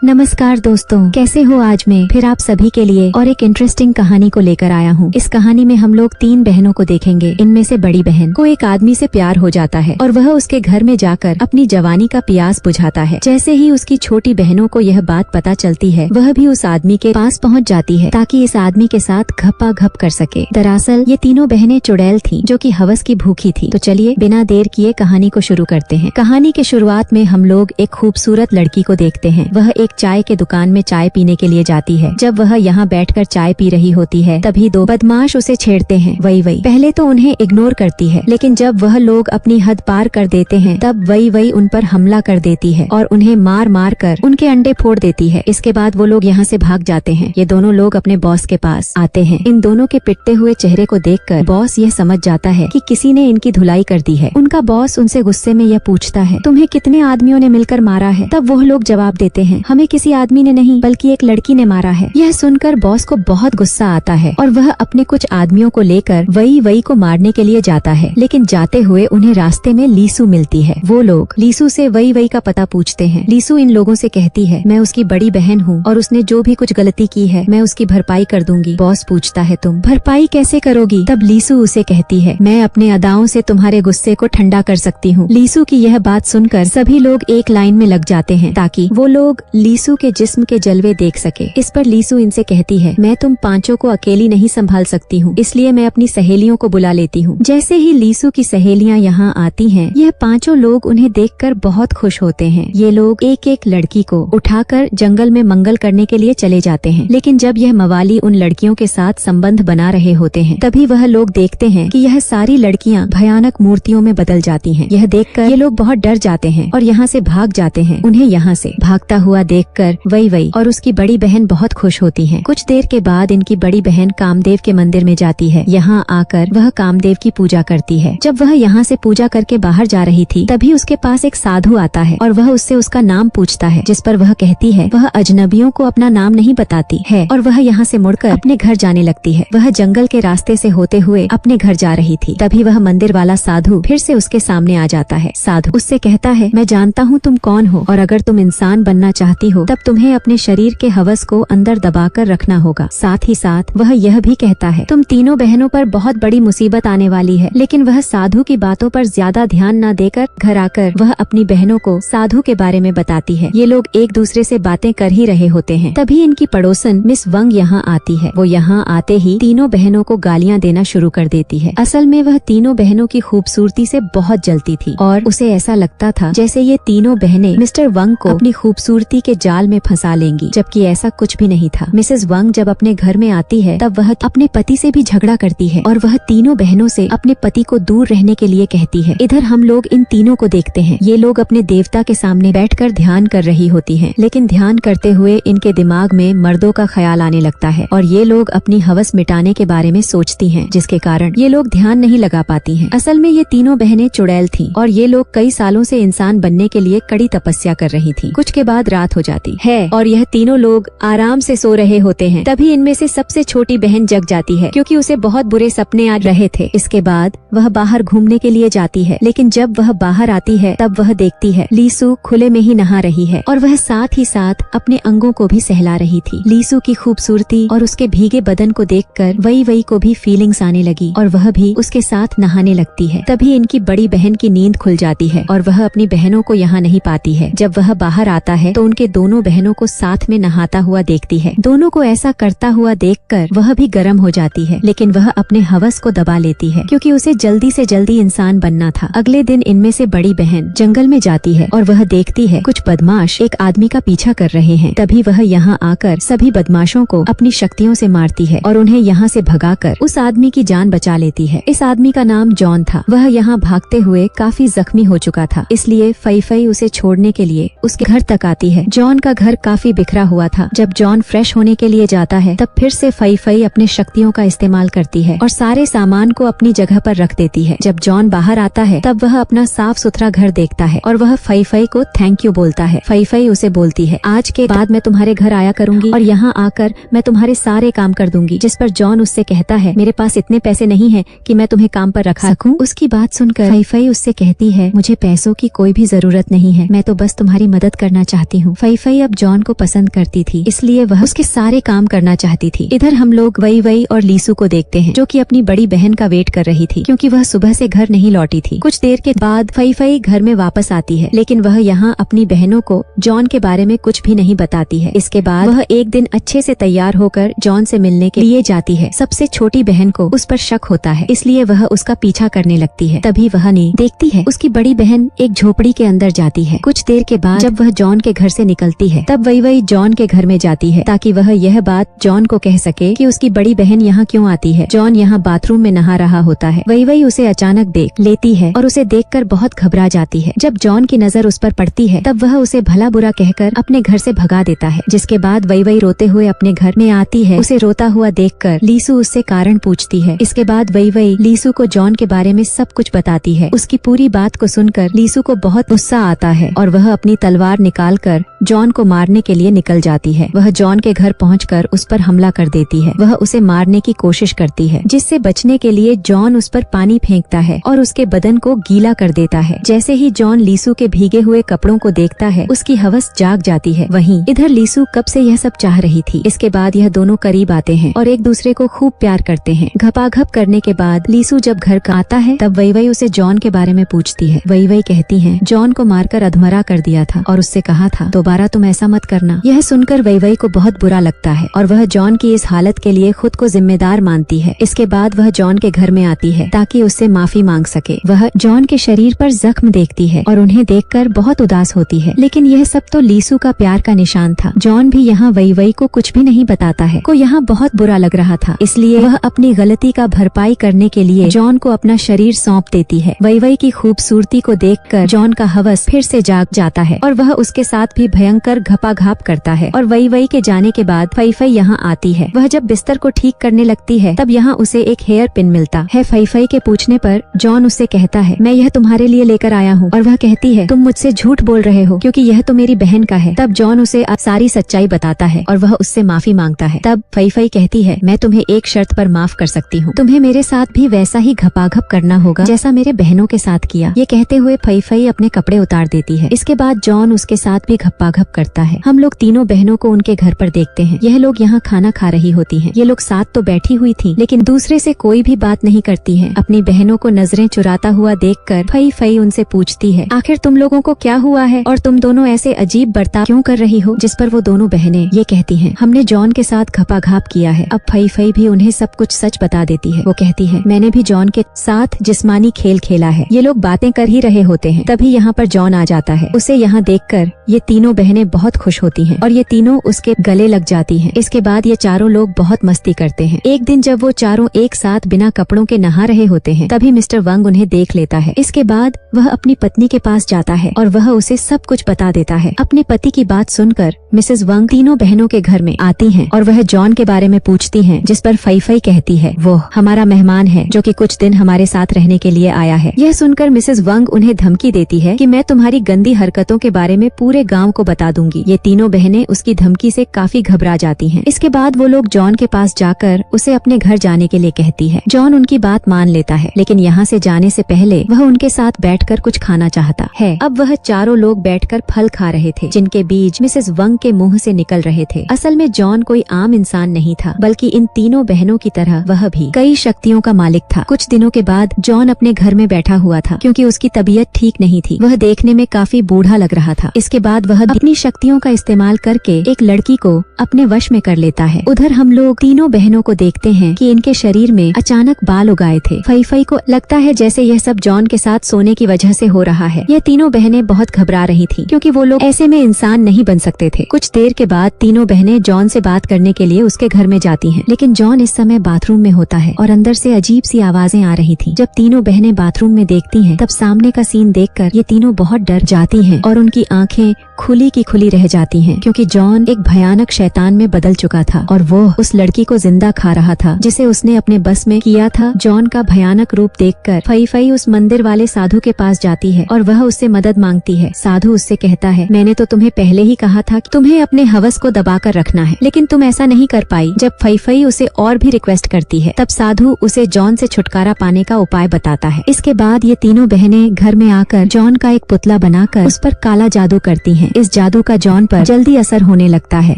नमस्कार दोस्तों, कैसे हो। आज मैं फिर आप सभी के लिए और एक इंटरेस्टिंग कहानी को लेकर आया हूँ। इस कहानी में हम लोग 3 बहनों को देखेंगे। इनमें से बड़ी बहन को एक आदमी से प्यार हो जाता है और वह उसके घर में जाकर अपनी जवानी का प्यास बुझाता है। जैसे ही उसकी छोटी बहनों को यह बात पता चलती है, वह भी उस आदमी के पास पहुँच जाती है ताकि इस आदमी के साथ घपा घप कर सके। दरअसल ये तीनों बहनें चुड़ैल थी जो कि हवस की भूखी थी। तो चलिए बिना देर किए कहानी को शुरू करते हैं। कहानी के शुरुआत में हम लोग एक खूबसूरत लड़की को देखते हैं। वह एक चाय के दुकान में चाय पीने के लिए जाती है। जब वह यहाँ बैठकर चाय पी रही होती है, तभी 2 बदमाश उसे छेड़ते हैं। वही पहले तो उन्हें इग्नोर करती है, लेकिन जब वह लोग अपनी हद पार कर देते हैं, तब वही उन पर हमला कर देती है और उन्हें मार मार कर उनके अंडे फोड़ देती है। इसके बाद वो लोग यहाँ से भाग जाते हैं। ये दोनों लोग अपने बॉस के पास आते हैं। इन दोनों के पिटते हुए चेहरे को देखकर बॉस यह समझ जाता है कि किसी ने इनकी धुलाई कर दी है। उनका बॉस उनसे गुस्से में यह पूछता है, तुम्हें कितने आदमियों ने मिलकर मारा है? तब वो लोग जवाब देते हैं, हमें किसी आदमी ने नहीं बल्कि एक लड़की ने मारा है। यह सुनकर बॉस को बहुत गुस्सा आता है और वह अपने कुछ आदमियों को लेकर वही को मारने के लिए जाता है। लेकिन जाते हुए उन्हें रास्ते में लीसू मिलती है। वो लोग लीसू से वही का पता पूछते हैं। लीसू इन लोगों से कहती है, मैं उसकी बड़ी बहन हूँ और उसने जो भी कुछ गलती की है मैं उसकी भरपाई कर दूंगी। बॉस पूछता है, तुम भरपाई कैसे करोगी? तब लीसू उसे कहती है, मैं अपने अदाओं से तुम्हारे गुस्से को ठंडा कर सकती हूँ। लीसू की यह बात सुनकर सभी लोग एक लाइन में लग जाते हैं ताकि वो लोग लीसू के जिस्म के जलवे देख सके। इस पर लीसू इनसे कहती है, मैं तुम पांचों को अकेली नहीं संभाल सकती हूँ, इसलिए मैं अपनी सहेलियों को बुला लेती हूँ। जैसे ही लीसू की सहेलियाँ यहाँ आती हैं, यह पांचों लोग उन्हें देखकर बहुत खुश होते हैं। ये लोग एक एक लड़की को उठाकर जंगल में मंगल करने के लिए चले जाते हैं। लेकिन जब यह मवाली उन लड़कियों के साथ संबंध बना रहे होते हैं, तभी वह लोग देखते हैं कि यह सारी लड़कियाँ भयानक मूर्तियों में बदल जाती हैं। यह देखकर ये लोग बहुत डर जाते हैं और यहाँ से भाग जाते हैं। उन्हें यहाँ से भागता हुआ देखकर वही और उसकी बड़ी बहन बहुत खुश होती हैं। कुछ देर के बाद इनकी बड़ी बहन कामदेव के मंदिर में जाती है। यहाँ आकर वह कामदेव की पूजा करती है। जब वह यहाँ से पूजा करके बाहर जा रही थी, तभी उसके पास एक साधु आता है और वह उससे उसका नाम पूछता है, जिस पर वह कहती है वह अजनबियों को अपना नाम नहीं बताती है और वह यहाँ से मुड़कर अपने घर जाने लगती है। वह जंगल के रास्ते से होते हुए अपने घर जा रही थी। तभी वह मंदिर वाला साधु फिर से उसके सामने आ जाता है। साधु उससे कहता है, मैं जानता हूँ तुम कौन हो और अगर तुम इंसान बनना चाहती हो तब तुम्हें अपने शरीर के हवस को अंदर दबाकर रखना होगा। साथ ही साथ वह यह भी कहता है, तुम तीनों बहनों पर बहुत बड़ी मुसीबत आने वाली है। लेकिन वह साधु की बातों पर ज्यादा ध्यान न देकर घर आकर वह अपनी बहनों को साधु के बारे में बताती है। ये लोग एक दूसरे से बातें कर ही रहे होते हैं। तभी इनकी पड़ोसन मिस वंग यहाँ आती है। वो यहाँ आते ही तीनों बहनों को गालियाँ देना शुरू कर देती है। असल में वह तीनों बहनों की खूबसूरती से बहुत जलती थी और उसे ऐसा लगता था जैसे ये तीनों बहनें मिस्टर वंग को अपनी खूबसूरती के जाल में फंसा लेंगी, जबकि ऐसा कुछ भी नहीं था। मिसेस वंग जब अपने घर में आती है, तब वह अपने पति से भी झगड़ा करती है और वह तीनों बहनों से अपने पति को दूर रहने के लिए कहती है। इधर हम लोग इन तीनों को देखते हैं। ये लोग अपने देवता के सामने बैठकर ध्यान कर रही होती हैं, लेकिन ध्यान करते हुए इनके दिमाग में मर्दों का ख्याल आने लगता है और ये लोग अपनी हवस मिटाने के बारे में सोचती हैं, जिसके कारण ये लोग ध्यान नहीं लगा पाती हैं। असल में ये तीनों बहनें चुड़ैल थीं और ये लोग कई सालों से इंसान बनने के लिए कड़ी तपस्या कर रही थीं। कुछ के बाद रात हो जाती है और यह तीनों लोग आराम से सो रहे होते हैं। तभी इनमें से सबसे छोटी बहन जग जाती है क्योंकि उसे बहुत बुरे सपने आ रहे थे। इसके बाद वह बाहर घूमने के लिए जाती है, लेकिन जब वह बाहर आती है तब वह देखती है लीसू खुले में ही नहा रही है और वह साथ ही साथ अपने अंगों को भी सहला रही थी। लीसू की खूबसूरती और उसके भीगे बदन को देखकर वही को भी फीलिंग्स आने लगी और वह भी उसके साथ नहाने लगती है। तभी इनकी बड़ी बहन की नींद खुल जाती है और वह अपनी बहनों को यहाँ नहीं पाती है। जब वह बाहर आता है तो उनके दोनों बहनों को साथ में नहाता हुआ देखती है। दोनों को ऐसा करता हुआ देखकर वह भी गर्म हो जाती है, लेकिन वह अपने हवस को दबा लेती है क्योंकि उसे जल्दी से जल्दी इंसान बनना था। अगले दिन इनमें से बड़ी बहन जंगल में जाती है और वह देखती है कुछ बदमाश एक आदमी का पीछा कर रहे हैं। तभी वह यहाँ आकर सभी बदमाशों को अपनी शक्तियों से मारती है और उन्हें यहाँ से भगाकर उस आदमी की जान बचा लेती है। इस आदमी का नाम जॉन था। वह यहाँ भागते हुए काफी जख्मी हो चुका था, इसलिए फई उसे छोड़ने के लिए उसके घर तक आती है। जॉन का घर काफी बिखरा हुआ था। जब जॉन फ्रेश होने के लिए जाता है, तब फिर से फई अपने शक्तियों का इस्तेमाल करती है और सारे सामान को अपनी जगह पर रख देती है। जब जॉन बाहर आता है, तब वह अपना साफ सुथरा घर देखता है और वह फई को थैंक यू बोलता है। फई उसे बोलती है, आज के बाद मैं तुम्हारे घर आया करूंगी और यहाँ आकर मैं तुम्हारे सारे काम कर दूंगी। जिस पर जॉन उससे कहता है, मेरे पास इतने पैसे नहीं है कि मैं तुम्हें काम पर रखा सकूं। उसकी बात सुनकर फई उससे कहती है, मुझे पैसों की कोई भी जरूरत नहीं है, मैं तो बस तुम्हारी मदद करना चाहती हूँ। फई फई अब जॉन को पसंद करती थी, इसलिए वह उसके सारे काम करना चाहती थी। इधर हम लोग वई वई और लीसू को देखते हैं, जो कि अपनी बड़ी बहन का वेट कर रही थी, क्योंकि वह सुबह से घर नहीं लौटी थी। कुछ देर के बाद फई फई घर में वापस आती है, लेकिन वह यहाँ अपनी बहनों को जॉन के बारे में कुछ भी नहीं बताती है। इसके बाद वह एक दिन अच्छे से तैयार होकर जॉन से मिलने के लिए जाती है। सबसे छोटी बहन को उस पर शक होता है, इसलिए वह उसका पीछा करने लगती है। तभी वह देखती है उसकी बड़ी बहन एक झोपड़ी के अंदर जाती है। कुछ देर के बाद जब वह जॉन के घर से निकलती है, तब वही वही जॉन के घर में जाती है, ताकि वह यह बात जॉन को कह सके कि उसकी बड़ी बहन यहाँ क्यों आती है। जॉन यहाँ बाथरूम में नहा रहा होता है। वही वही उसे अचानक देख लेती है और उसे देखकर बहुत घबरा जाती है। जब जॉन की नजर उस पर पड़ती है, तब वह उसे भला बुरा कहकर अपने घर से भगा देता है। जिसके बाद वही वही रोते हुए अपने घर में आती है। उसे रोता हुआ देखकर लीसू उससे कारण पूछती है। इसके बाद वही वही लीसू को जॉन के बारे में सब कुछ बताती है। उसकी पूरी बात को सुनकर लीसू को बहुत गुस्सा आता है और वह अपनी तलवार निकालकर जॉन को मारने के लिए निकल जाती है। वह जॉन के घर पहुंचकर उस पर हमला कर देती है। वह उसे मारने की कोशिश करती है, जिससे बचने के लिए जॉन उस पर पानी फेंकता है और उसके बदन को गीला कर देता है। जैसे ही जॉन लीसू के भीगे हुए कपड़ों को देखता है, उसकी हवस जाग जाती है। वहीं इधर लीसू कब से यह सब चाह रही थी। इसके बाद यह दोनों करीब आते हैं और एक दूसरे को खूब प्यार करते हैं। घपाघप करने के बाद लीसू जब घर आता है, तब वही वही उसे जॉन के बारे में पूछती है। वही वही कहती है जॉन को मारकर अधमरा कर दिया था और उससे कहा था दोबारा तुम ऐसा मत करना। यह सुनकर वही वही को बहुत बुरा लगता है और वह जॉन की इस हालत के लिए खुद को जिम्मेदार मानती है। इसके बाद वह जॉन के घर में आती है ताकि उससे माफी मांग सके। वह जॉन के शरीर पर जख्म देखती है और उन्हें देखकर बहुत उदास होती है, लेकिन यह सब तो लीसू का प्यार का निशान था। जॉन भी यहाँ वही वही को कुछ भी नहीं बताता है। को यहाँ बहुत बुरा लग रहा था, इसलिए वह अपनी गलती का भरपाई करने के लिए जॉन को अपना शरीर सौंप देती है। वही वही की खूबसूरती को देखकर जॉन का हवस फिर से जाग जाता है और वह उसके साथ भी भयंकर घपाघाप करता है। और वही वही के जाने के बाद फई फई यहाँ आती है। वह जब बिस्तर को ठीक करने लगती है, तब यहाँ उसे एक हेयर पिन मिलता है। फई फई के पूछने पर जॉन उससे कहता है मैं यह तुम्हारे लिए लेकर आया हूँ, और वह कहती है तुम मुझसे झूठ बोल रहे हो क्योंकि यह तो मेरी बहन का है। तब जॉन उसे सारी सच्चाई बताता है और वह उससे माफी मांगता है। तब फई फई कहती है मैं तुम्हें एक शर्त पर माफ कर सकती हूँ, तुम्हें मेरे साथ भी वैसा ही घपाघप करना होगा जैसा मेरे बहनों के साथ किया। ये कहते हुए फई फई अपने कपड़े उतार देती है। इसके बाद जॉन उसके साथ भी घप्पाघप करता है। हम लोग तीनों बहनों को उनके घर पर देखते हैं। यह लोग यहाँ खाना खा रही होती हैं। ये लोग साथ तो बैठी हुई थी, लेकिन दूसरे से कोई भी बात नहीं करती हैं। अपनी बहनों को नजरें चुराता हुआ देखकर फई फई उनसे पूछती है आखिर तुम लोगों को क्या हुआ है और तुम दोनों ऐसे अजीब बर्ताव क्यों कर रही हो। जिस पर वो दोनों बहनें ये कहती हैं हमने जॉन के साथ घपाघाप किया है। अब फई फई भी उन्हें सब कुछ सच बता देती है। वो कहती है मैंने भी जॉन के साथ जिस्मानी खेल खेला है। ये लोग बातें कर ही रहे होते हैं, तभी यहाँ पर जॉन आ जाता है। उसे यहाँ देखकर ये तीनों बहनें बहुत खुश होती हैं और ये तीनों उसके गले लग जाती हैं। इसके बाद ये चारों लोग बहुत मस्ती करते हैं। एक दिन जब वो चारों एक साथ बिना कपड़ों के नहा रहे होते हैं, तभी मिस्टर वंग उन्हें देख लेता है। इसके बाद वह अपनी पत्नी के पास जाता है और वह उसे सब कुछ बता देता है। अपने पति की बात सुनकर मिसेस वंग तीनों बहनों के घर में आती हैं और वह जॉन के बारे में पूछती हैं, जिस पर फई फई कहती है वो हमारा मेहमान है जो कि कुछ दिन हमारे साथ रहने के लिए आया है। यह सुनकर मिसेस वंग उन्हें धमकी देती है कि मैं तुम्हारी गंदी हरकतों के बारे में पूरे गाँव को बता दूंगी। ये तीनों बहनें उसकी धमकी से काफी घबरा जाती हैं। इसके बाद वो लोग जॉन के पास जाकर उसे अपने घर जाने के लिए कहती है। जॉन उनकी बात मान लेता है, लेकिन यहाँ से जाने से पहले वह उनके साथ बैठकर कुछ खाना चाहता है। अब वह चारों लोग बैठकर फल खा रहे थे, जिनके बीज मिसेस वंग के मुंह से निकल रहे थे। असल में जॉन कोई आम इंसान नहीं था, बल्कि इन तीनों बहनों की तरह वह भी कई शक्तियों का मालिक था। कुछ दिनों के बाद जॉन अपने घर में बैठा हुआ था, क्योंकि उसकी तबीयत ठीक नहीं थी। वह देखने में काफी बूढ़ा लग रहा था। इसके बाद वह अपनी शक्तियों का इस्तेमाल करके एक लड़की को अपने वश में कर लेता है। उधर हम लोग तीनों बहनों को देखते हैं कि इनके शरीर में अचानक बाल उग आए थे। फई फई को लगता है जैसे यह सब जॉन के साथ सोने की वजह से हो रहा है। यह तीनों बहनें बहुत घबरा रही थीं, क्योंकि वो लोग ऐसे में इंसान नहीं बन सकते थे। कुछ देर के बाद तीनों बहनें जॉन से बात करने के लिए उसके घर में जाती हैं, लेकिन जॉन इस समय बाथरूम में होता है और अंदर से अजीब सी आवाजें आ रही थीं। जब तीनों बहनें बाथरूम में देखती हैं, तब सामने का सीन देखकर ये तीनों बहुत डर जाती हैं और उनकी आंखें खुली की खुली रह जाती हैं, क्योंकि जॉन एक भयानक शैतान में बदल चुका था और वो उस लड़की को जिंदा खा रहा था जिसे उसने अपने बस में किया था। जॉन का भयानक रूप देखकर फई फई उस मंदिर वाले साधु के पास जाती है और वह उससे मदद मांगती है। साधु उससे कहता है मैंने तो तुम्हें पहले ही कहा था कि तुम्हें अपने हवस को दबाकर रखना है, लेकिन तुम ऐसा नहीं कर पाई। जब फई फई उसे और भी रिक्वेस्ट करती है, तब साधु उसे जॉन से छुटकारा पाने का उपाय बताता है। इसके बाद ये तीनों बहनें घर में आकर जॉन का एक पुतला बनाकर उस पर काला जादू करती हैं हैं। इस जादू का जॉन पर जल्दी असर होने लगता है।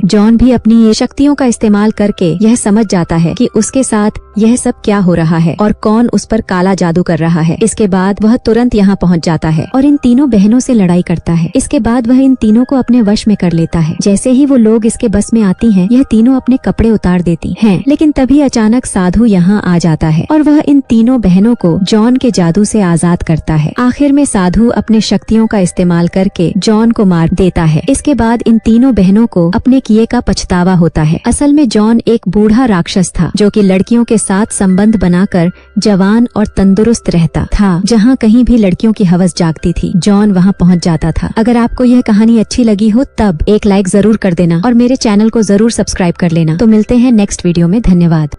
जॉन भी अपनी ये शक्तियों का इस्तेमाल करके यह समझ जाता है कि उसके साथ यह सब क्या हो रहा है और कौन उस पर काला जादू कर रहा है। इसके बाद वह तुरंत यहाँ पहुँच जाता है और इन तीनों बहनों से लड़ाई करता है। इसके बाद वह इन तीनों को अपने वश में कर लेता है। जैसे ही वो लोग इसके बस में आती हैं, यह तीनों अपने कपड़े उतार देती हैं। लेकिन तभी अचानक साधु यहाँ आ जाता है और वह इन तीनों बहनों को जॉन के जादू से आजाद करता है। आखिर में साधु अपने शक्तियों का इस्तेमाल करके जॉन को मार देता है। इसके बाद इन तीनों बहनों को अपने किए का पछतावा होता है। असल में जॉन एक बूढ़ा राक्षस था जो कि लड़कियों के साथ संबंध बनाकर जवान और तंदुरुस्त रहता था। जहाँ कहीं भी लड़कियों की हवस जागती थी, जॉन वहाँ पहुँच जाता था। अगर आपको यह कहानी अच्छी लगी हो तब एक लाइक जरूर कर देना और मेरे चैनल को जरूर सब्सक्राइब कर लेना। तो मिलते हैं नेक्स्ट वीडियो में। धन्यवाद।